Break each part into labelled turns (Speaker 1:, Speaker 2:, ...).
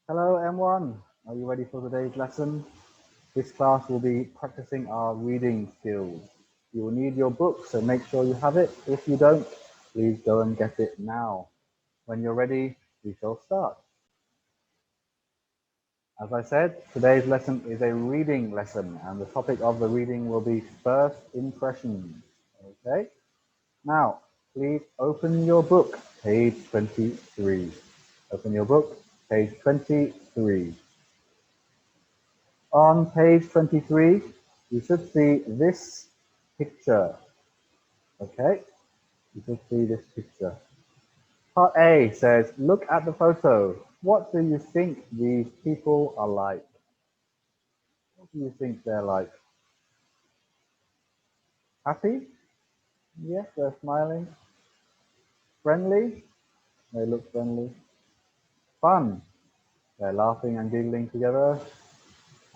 Speaker 1: Hello M1, are you ready for today's lesson? This class will be practicing our reading skills. You will need your book, so make sure you have it. If you don't, please go and get it now. When you're ready, we shall start. As I said, today's lesson is a reading lesson, and the topic of the reading will be first impressions. Okay? Now, please open your book, page 23. Open your book, page 23. On page 23, you should see this picture. Okay, you should see this picture. Part A says, look at the photo. What do you think these people are like? What do you think they're like? Happy? Yes, they're smiling. Friendly? They look friendly. Fun? They're laughing and giggling together.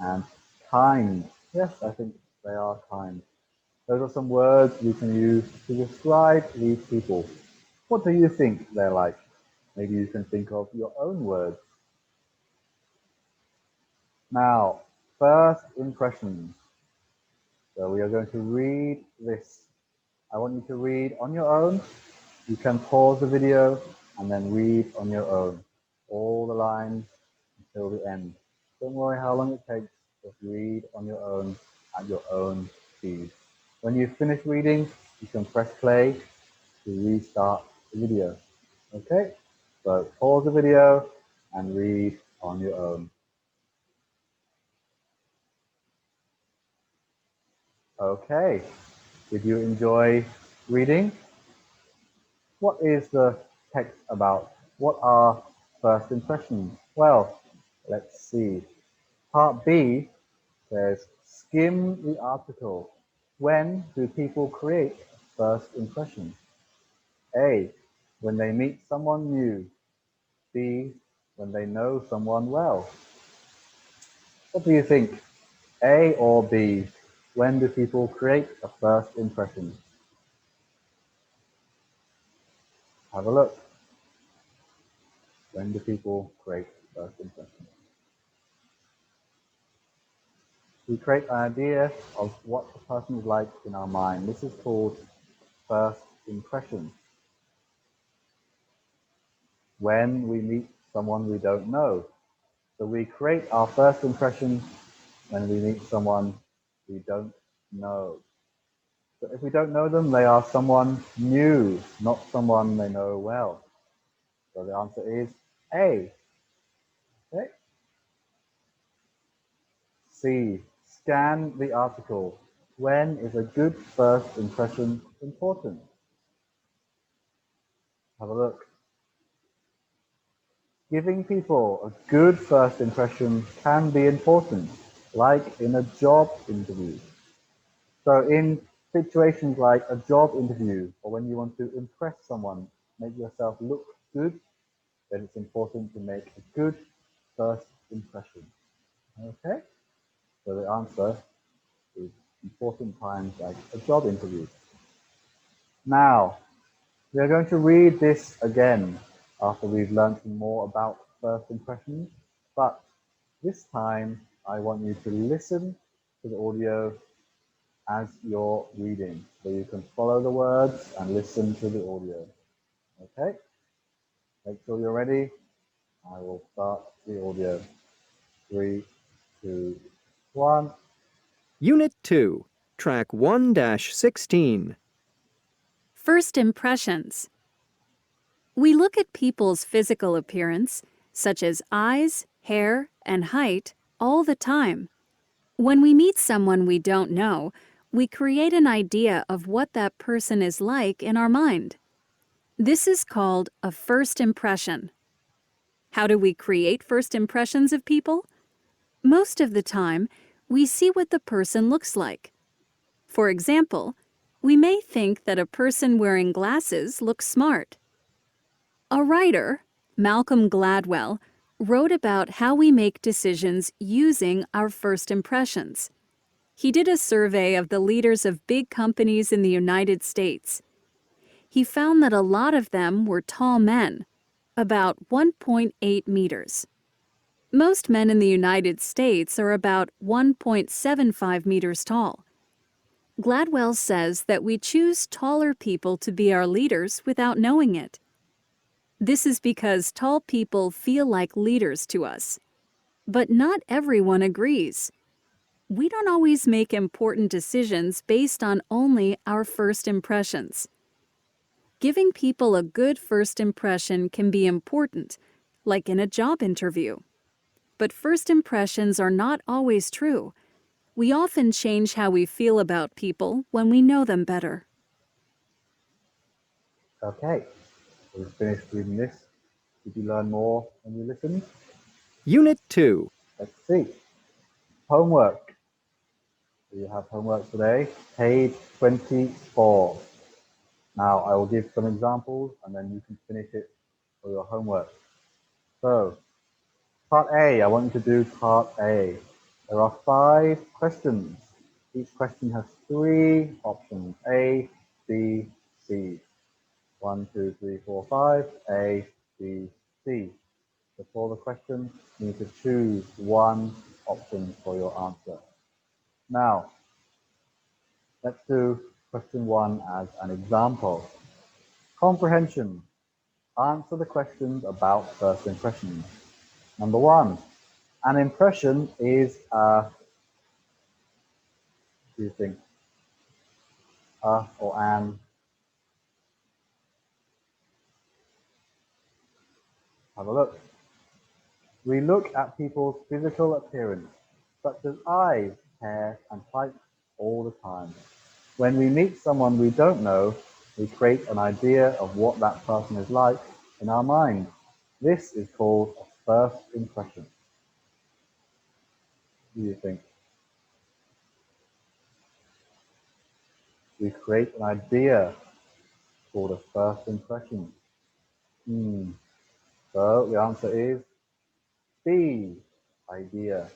Speaker 1: And kind? Yes, I think they are kind. Those are some words you can use to describe these people. What do you think they're like? Maybe you can think of your own words. Now, first impressions. So we are going to read this. I want you to read on your own. You can pause the video and then read on your own. All the lines until the end. Don't worry how long it takes. Just read on your own at your own speed. When you finish reading, you can press play to restart the video. Okay? So pause the video and read on your own. Okay. Did you enjoy reading? What is the text about? What are first impressions? Well, let's see. Part B says, skim the article. When do people create first impressions? A, when they meet someone new. B, when they know someone well. What do you think? A or B? When do people create a first impression? Have a look. When do people create first impressions? We create an idea of what the person is like in our mind. This is called first impression. When we meet someone we don't know. So we create our first impression when we meet someone we don't know. So if we don't know them, they are someone new, not someone they know well. So the answer is A. Okay. C. Scan the article. When is a good first impression important? Have a look. Giving people a good first impression can be important, like in a job interview. So in situations like a job interview or when you want to impress someone, make yourself look good, then it's important to make a good first impression. Okay? So the answer is important times like a job interview. Now, we are going to read this again after we've learned some more about first impressions, but this time I want you to listen to the audio as you're reading. So you can follow the words and listen to the audio. Okay? Make sure you're ready. I will start the audio. 3, 2, 1.
Speaker 2: Unit 2, Track 1-16.
Speaker 3: First impressions. We look at people's physical appearance, such as eyes, hair, and height, all the time. When we meet someone we don't know, we create an idea of what that person is like in our mind. This is called a first impression. How do we create first impressions of people? Most of the time, we see what the person looks like. For example, we may think that a person wearing glasses looks smart. A writer, Malcolm Gladwell, wrote about how we make decisions using our first impressions. He did a survey of the leaders of big companies in the United States. He found that a lot of them were tall men, about 1.8 meters. Most men in the United States are about 1.75 meters tall. Gladwell says that we choose taller people to be our leaders without knowing it. This is because tall people feel like leaders to us. But not everyone agrees. We don't always make important decisions based on only our first impressions. Giving people a good first impression can be important, like in a job interview. But first impressions are not always true. We often change how we feel about people when we know them better.
Speaker 1: Okay, we've finished reading this. Did you learn more when you listened?
Speaker 2: Unit 2.
Speaker 1: Let's see. Homework. Do you have homework today? Page 24. Now I will give some examples and then you can finish it for your homework. So, part A, I want you to do part A. There are 5 questions. Each question has 3 options, A, B, C. 1, 2, 3, 4, 5, A, B, C. Before the question, you need to choose one option for your answer. Now, let's do question 1 as an example. Comprehension. Answer the questions about first impressions. Number 1, an impression is what do you think? Or an? Have a look. We look at people's physical appearance, such as eyes, hair, and height, all the time. When we meet someone we don't know, we create an idea of what that person is like in our mind. This is called a first impression. What do you think? We create an idea called a first impression. So the answer is B, idea.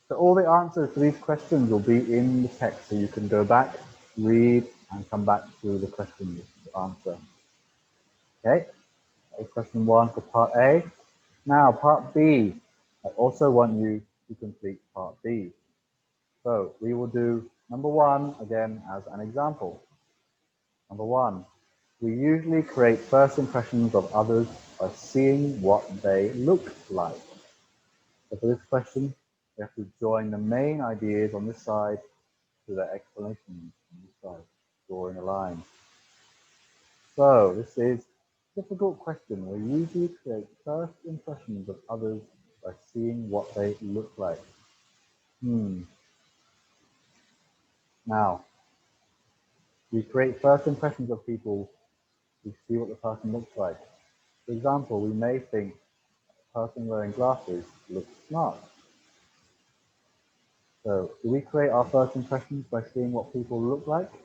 Speaker 1: So all the answers to these questions will be in the text, so you can go back, read, and come back to the questions to answer. Okay, that was question 1 for part A. Now part B, I also want you to complete part B. So we will do number 1 again as an example. Number 1, we usually create first impressions of others by seeing what they look like. So for this question, we have to join the main ideas on this side to the explanations on this side, drawing a line. So this is a difficult question. We usually create first impressions of others by seeing what they look like. Now, we create first impressions of people. We see what the person looks like. For example, we may think a person wearing glasses looks smart. So, do we create our first impressions by seeing what people look like? Do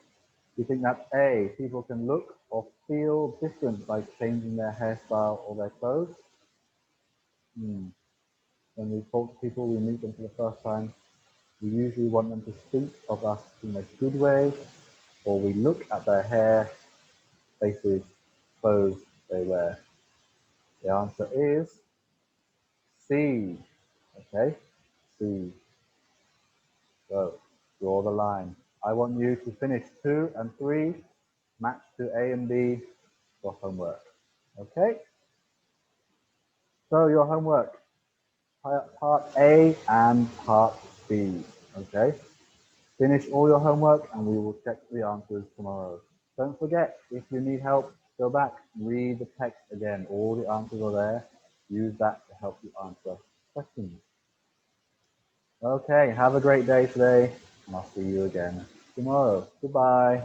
Speaker 1: you think that A, people can look or feel different by changing their hairstyle or their clothes? When we talk to people, we meet them for the first time, we usually want them to think of us in a good way, or we look at their hair, faces, clothes they wear. The answer is C. Okay, C. So draw the line. I want you to finish 2 and 3, match to A and B for homework. Okay? So your homework, part A and part B. Okay? Finish all your homework and we will check the answers tomorrow. Don't forget, if you need help, go back, read the text again. All the answers are there. Use that to help you answer questions. Okay, have a great day today, and I'll see you again tomorrow. Goodbye.